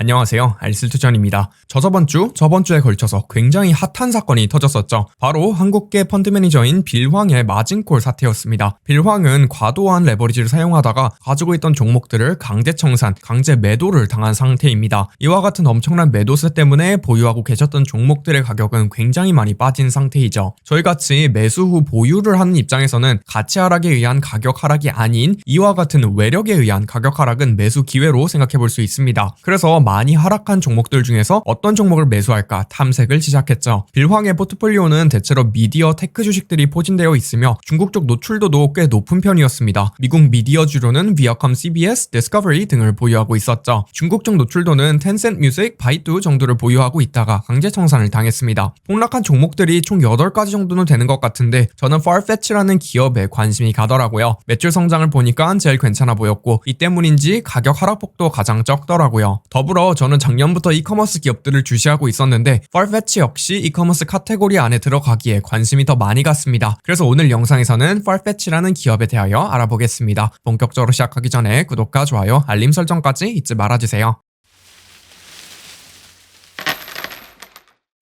안녕하세요. 알쓸투전입니다. 저번 주에 걸쳐서 굉장히 핫한 사건이 터졌었죠. 바로 한국계 펀드 매니저인 빌황의 마진콜 사태였습니다. 빌황은 과도한 레버리지를 사용하다가 가지고 있던 종목들을 강제 청산, 강제 매도를 당한 상태입니다. 이와 같은 엄청난 매도세 때문에 보유하고 계셨던 종목들의 가격은 굉장히 많이 빠진 상태이죠. 저희같이 매수 후 보유를 하는 입장에서는 가치 하락에 의한 가격 하락이 아닌 이와 같은 외력에 의한 가격 하락은 매수 기회로 생각해 볼 수 있습니다. 그래서 많이 하락한 종목들 중에서 어떤 종목을 매수할까 탐색을 시작했죠. 빌황의 포트폴리오는 대체로 미디어 테크 주식들이 포진되어 있으며 중국 쪽 노출도도 꽤 높은 편이었습니다. 미국 미디어주로는 비어컴, CBS, 디스커버리 등을 보유하고 있었죠. 중국 쪽 노출도는 텐센트 뮤직, 바이두 정도를 보유하고 있다가 강제 청산을 당했습니다. 폭락한 종목들이 총 8가지 정도는 되는 것 같은데 저는 Farfetch라는 기업에 관심이 가더라고요. 매출 성장을 보니까 제일 괜찮아 보였고 이 때문인지 가격 하락폭도 가장 적더라고요. 더불어 저는 작년부터 이커머스 기업들을 주시하고 있었는데 Farfetch 역시 이커머스 카테고리 안에 들어가기에 관심이 더 많이 갔습니다. 그래서 오늘 영상에서는 Farfetch라는 기업에 대하여 알아보겠습니다. 본격적으로 시작하기 전에 구독과 좋아요, 알림 설정까지 잊지 말아주세요.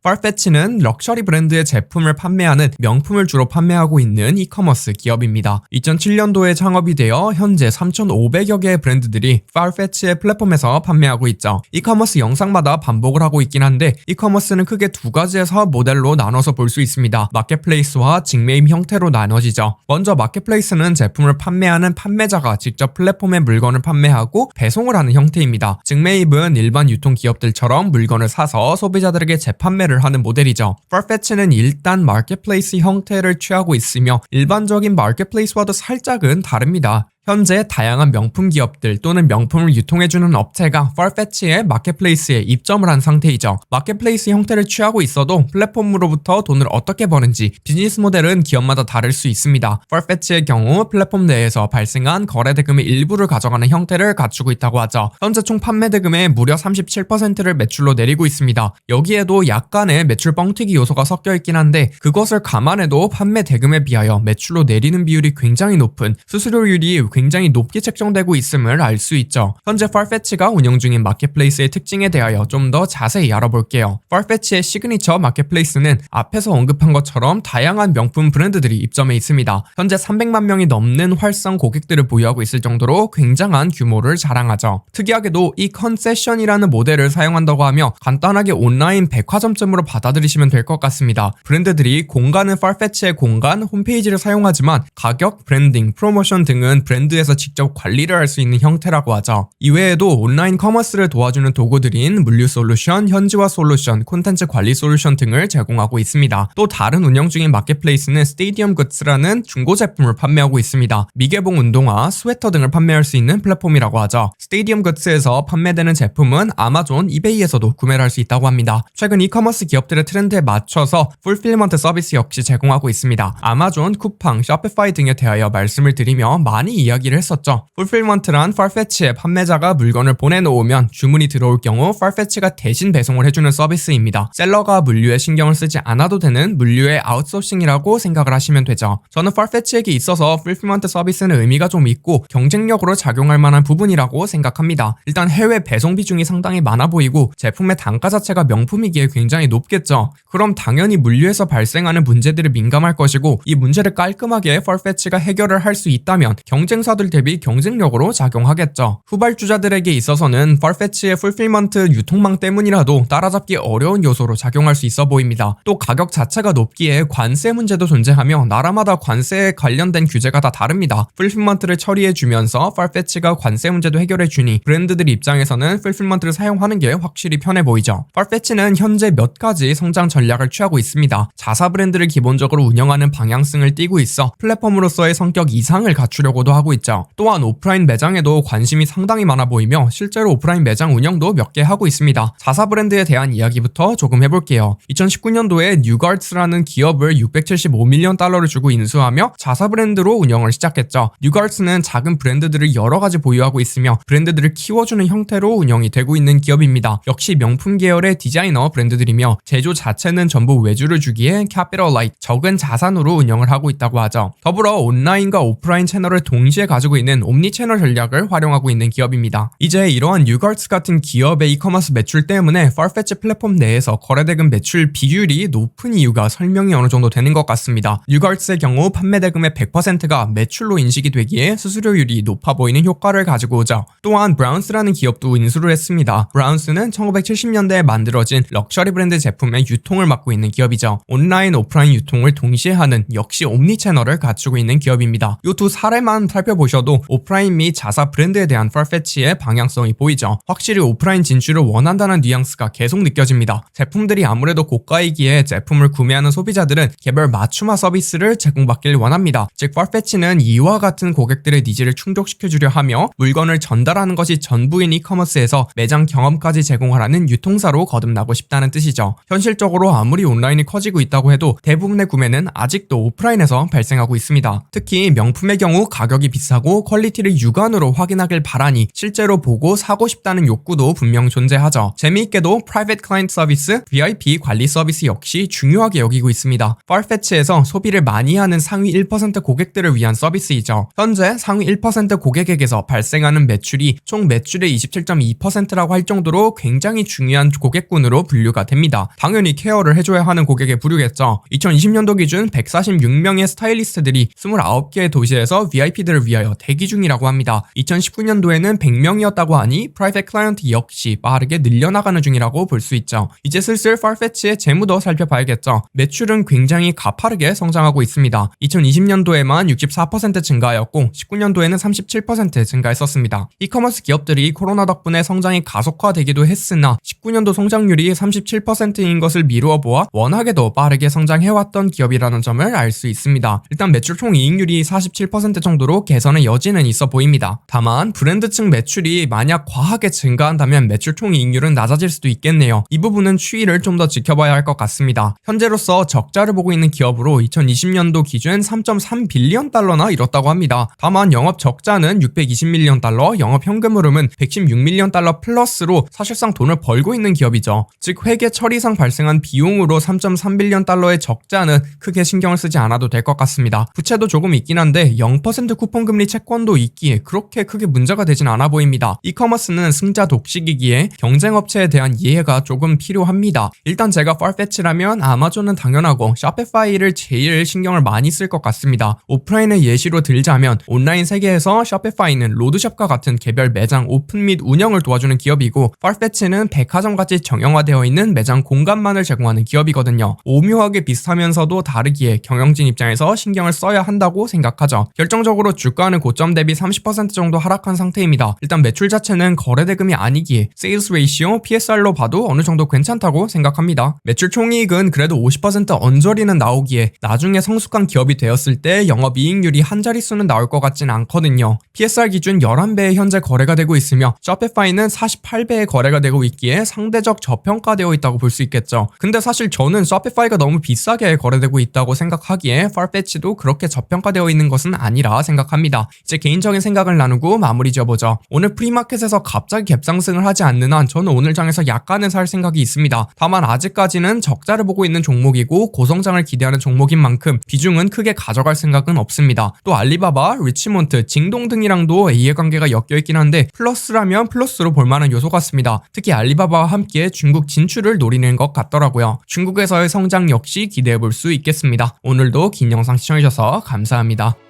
Farfetch는 럭셔리 브랜드의 제품을 판매하는 명품을 주로 판매하고 있는 이커머스 기업입니다. 2007년도에 창업이 되어 현재 3,500여 개의 브랜드들이 Farfetch의 플랫폼에서 판매하고 있죠. 이커머스 영상마다 반복을 하고 있긴 한데 이커머스는 크게 두 가지의 사업 모델로 나눠서 볼 수 있습니다. 마켓플레이스와 직매입 형태로 나눠지죠. 먼저 마켓플레이스는 제품을 판매하는 판매자가 직접 플랫폼에 물건을 판매하고 배송을 하는 형태입니다. 직매입은 일반 유통기업들처럼 물건을 사서 소비자들에게 재판매를 하는 모델이죠. Farfetch는 일단 마켓플레이스 형태를 취하고 있으며 일반적인 마켓플레이스와도 살짝은 다릅니다. 현재 다양한 명품 기업들 또는 명품을 유통해주는 업체가 Farfetch의 마켓플레이스에 입점을 한 상태이죠. 마켓플레이스 형태를 취하고 있어도 플랫폼으로부터 돈을 어떻게 버는지 비즈니스 모델은 기업마다 다를 수 있습니다. Farfetch의 경우 플랫폼 내에서 발생한 거래 대금의 일부를 가져가는 형태를 갖추고 있다고 하죠. 현재 총 판매 대금의 무려 37%를 매출로 내리고 있습니다. 여기에도 약간의 매출 뻥튀기 요소가 섞여 있긴 한데 그것을 감안해도 판매 대금에 비하여 매출로 내리는 비율이 굉장히 높은 수수료율이 굉장히 높게 책정되고 있음을 알 수 있죠. 현재 Farfetch가 운영 중인 마켓플레이스의 특징에 대하여 좀 더 자세히 알아볼게요. Farfetch의 시그니처 마켓플레이스는 앞에서 언급한 것처럼 다양한 명품 브랜드들이 입점해 있습니다. 현재 300만 명이 넘는 활성 고객들을 보유하고 있을 정도로 굉장한 규모를 자랑하죠. 특이하게도 이 컨세션이라는 모델을 사용한다고 하며 간단하게 온라인 백화점쯤으로 받아들이시면 될 것 같습니다. 브랜드들이 공간은 Farfetch의 공간, 홈페이지를 사용하지만 가격, 브랜딩, 프로모션 등은 브랜드에서 직접 관리를 할 수 있는 형태라고 하죠. 이외에도 온라인 커머스를 도와주는 도구들인 물류 솔루션, 현지화 솔루션, 콘텐츠 관리 솔루션 등을 제공하고 있습니다. 또 다른 운영 중인 마켓플레이스는 스테디엄 굿즈라는 중고 제품을 판매하고 있습니다. 미개봉 운동화, 스웨터 등을 판매할 수 있는 플랫폼이라고 하죠. 스테디엄 굿즈에서 판매되는 제품은 아마존, 이베이에서도 구매를 할 수 있다고 합니다. 최근 이커머스 기업들의 트렌드에 맞춰서 풀필먼트 서비스 역시 제공하고 있습니다. 아마존, 쿠팡, 쇼피파이 등에 대하여 말씀을 드리며 많이 이야기를 했었죠. 풀필먼트란 Farfetch에 판매자가 물건을 보내놓으면 주문이 들어올 경우 Farfetch가 대신 배송을 해주는 서비스입니다. 셀러가 물류에 신경을 쓰지 않아도 되는 물류의 아웃소싱이라고 생각을 하시면 되죠. 저는 Farfetch에게 있어서 풀필먼트 서비스는 의미가 좀 있고 경쟁력으로 작용할 만한 부분이라고 생각합니다. 일단 해외 배송 비중이 상당히 많아 보이고 제품의 단가 자체가 명품이기에 굉장히 높겠죠. 그럼 당연히 물류에서 발생하는 문제들을 민감할 것이고 이 문제를 깔끔하게 Farfetch가 해결을 할 수 있다면 경쟁사들 대비 경쟁력으로 작용하겠죠. 후발주자들에게 있어서는 Farfetch의 풀필먼트 유통망 때문이라도 따라잡기 어려운 요소로 작용할 수 있어 보입니다. 또 가격 자체가 높기에 관세 문제도 존재하며 나라마다 관세에 관련된 규제가 다 다릅니다. 풀필먼트를 처리해주면서 Farfetch가 관세 문제도 해결해주니 브랜드들 입장에서는 풀필먼트를 사용하는 게 확실히 편해 보이죠. Farfetch는 현재 몇 가지 성장 전략을 취하고 있습니다. 자사 브랜드를 기본적으로 운영하는 방향성을 띠고 있어 플랫폼으로서의 성격 이상을 갖추려고도 하고 있죠. 또한 오프라인 매장에도 관심이 상당히 많아 보이며 실제로 오프라인 매장 운영도 몇 개 하고 있습니다. 자사 브랜드에 대한 이야기부터 조금 해볼게요. 2019년도에 뉴걸츠라는 기업을 675밀리언 달러를 주고 인수하며 자사 브랜드로 운영을 시작했죠. 뉴걸츠는 작은 브랜드들을 여러 가지 보유하고 있으며 브랜드들을 키워주는 형태로 운영이 되고 있는 기업입니다. 역시 명품 계열의 디자이너 브랜드들이며 제조 자체는 전부 외주를 주기에 캐피털 라이트, 적은 자산으로 운영을 하고 있다고 하죠. 더불어 온라인과 오프라인 채널을 동시에 동시에 가지고 있는 옴니채널 전략을 활용하고 있는 기업입니다. 이제 이러한 유걸츠 같은 기업의 이커머스 매출 때문에 Farfetch 플랫폼 내에서 거래대금 매출 비율이 높은 이유가 설명이 어느 정도 되는 것 같습니다. 유걸츠의 경우 판매 대금의 100%가 매출로 인식이 되기에 수수료율이 높아 보이는 효과를 가지고 오죠. 또한 브라운스라는 기업도 인수를 했습니다. 브라운스는 1970년대에 만들어진 럭셔리 브랜드 제품의 유통을 맡고 있는 기업이죠. 온라인, 오프라인 유통을 동시에 하는 역시 옴니채널을 갖추고 있는 기업입니다. 이 두 사례만 살펴보셔도 오프라인 및 자사 브랜드에 대한 Farfetch의 방향성이 보이죠. 확실히 오프라인 진출을 원한다는 뉘앙스가 계속 느껴집니다. 제품들이 아무래도 고가이기에 제품을 구매하는 소비자들은 개별 맞춤화 서비스를 제공받길 원합니다. 즉 Farfetch는 이와 같은 고객들의 니즈를 충족시켜주려 하며 물건을 전달하는 것이 전부인 이커머스에서 매장 경험까지 제공하라는 유통사로 거듭나고 싶다는 뜻이죠. 현실적으로 아무리 온라인이 커지고 있다고 해도 대부분의 구매는 아직도 오프라인에서 발생하고 있습니다. 특히 명품의 경우 가격이 비싸고 퀄리티를 육안으로 확인하길 바라니 실제로 보고 사고 싶다는 욕구도 분명 존재하죠. 재미있게도 Private Client 서비스, VIP 관리 서비스 역시 중요하게 여기고 있습니다. Farfetch에서 소비를 많이 하는 상위 1% 고객들을 위한 서비스이죠. 현재 상위 1% 고객에게서 발생하는 매출이 총 매출의 27.2%라고 할 정도로 굉장히 중요한 고객군으로 분류가 됩니다. 당연히 케어를 해줘야 하는 고객에 부르겠죠. 2020년도 기준 146명의 스타일리스트들이 29개의 도시에서 VIP들을 위하여 대기 중이라고 합니다. 2019년도에는 100명이었다고 하니 프라이빗 클라이언트 역시 빠르게 늘려나가는 중이라고 볼 수 있죠. 이제 슬슬 Farfetch의 재무도 살펴봐야겠죠. 매출은 굉장히 가파르게 성장하고 있습니다. 2020년도에만 64% 증가하였고 19년도에는 37% 증가했었습니다. 이커머스 기업들이 코로나 덕분에 성장이 가속화되기도 했으나 19년도 성장률이 37%인 것을 미루어 보아 워낙에도 빠르게 성장해왔던 기업이라는 점을 알 수 있습니다. 일단 매출 총 이익률이 47% 정도로 개선의 여지는 있어 보입니다. 다만 브랜드 측 매출이 만약 과하게 증가한다면 매출 총 이익률은 낮아질 수도 있겠네요. 이 부분은 추이를 좀 더 지켜봐야 할 것 같습니다. 현재로서 적자를 보고 있는 기업으로 2020년도 기준 3.3빌리언 달러나 이뤘다고 합니다. 다만 영업 적자는 620밀리언 달러, 영업 현금 흐름은 116밀리언 달러 플러스로 사실상 돈을 벌고 있는 기업이죠. 즉 회계 처리상 발생한 비용으로 3.3빌리언 달러의 적자는 크게 신경을 쓰지 않아도 될 것 같습니다. 부채도 조금 있긴 한데 0% 쿠폰 금리 채권도 있기에 그렇게 크게 문제가 되진 않아 보입니다. 이커머스는 승자 독식이기에 경쟁업체에 대한 이해가 조금 필요합니다. 일단 제가 Farfetch라면 아마존은 당연하고 쇼피파이를 제일 신경을 많이 쓸 것 같습니다. 오프라인의 예시로 들자면 온라인 세계에서 쇼피파이는 로드숍과 같은 개별 매장 오픈 및 운영을 도와주는 기업이고 Farfetch는 백화점같이 정형화되어 있는 매장 공간만을 제공하는 기업이거든요. 오묘하게 비슷하면서도 다르기에 경영진 입장에서 신경을 써야 한다고 생각하죠. 결정적으로 주가는 고점 대비 30% 정도 하락한 상태입니다. 일단 매출 자체는 거래대금이 아니기에 세일스 레이시오, PSR로 봐도 어느 정도 괜찮다고 생각합니다. 매출 총이익은 그래도 50% 언저리는 나오기에 나중에 성숙한 기업이 되었을 때 영업이익률이 한 자릿수는 나올 것 같진 않거든요. PSR 기준 11배에 현재 거래가 되고 있으며 쇼피파이는 48배에 거래가 되고 있기에 상대적 저평가되어 있다고 볼 수 있겠죠. 근데 사실 저는 쇼피파이가 너무 비싸게 거래되고 있다고 생각하기에 Farfetch도 그렇게 저평가되어 있는 것은 아니라 생각합니다. 이제 개인적인 생각을 나누고 마무리 지어보죠. 오늘 프리마켓에서 갑자기 갭상승을 하지 않는 한 저는 오늘 장에서 약간은 살 생각이 있습니다. 다만 아직까지는 적자를 보고 있는 종목이고 고성장을 기대하는 종목인 만큼 비중은 크게 가져갈 생각은 없습니다. 또 알리바바, 리치몬트, 징동 등이랑도 이해관계가 엮여있긴 한데 플러스라면 플러스로 볼만한 요소 같습니다. 특히 알리바바와 함께 중국 진출을 노리는 것 같더라고요. 중국에서의 성장 역시 기대해볼 수 있겠습니다. 오늘도 긴 영상 시청해주셔서 감사합니다.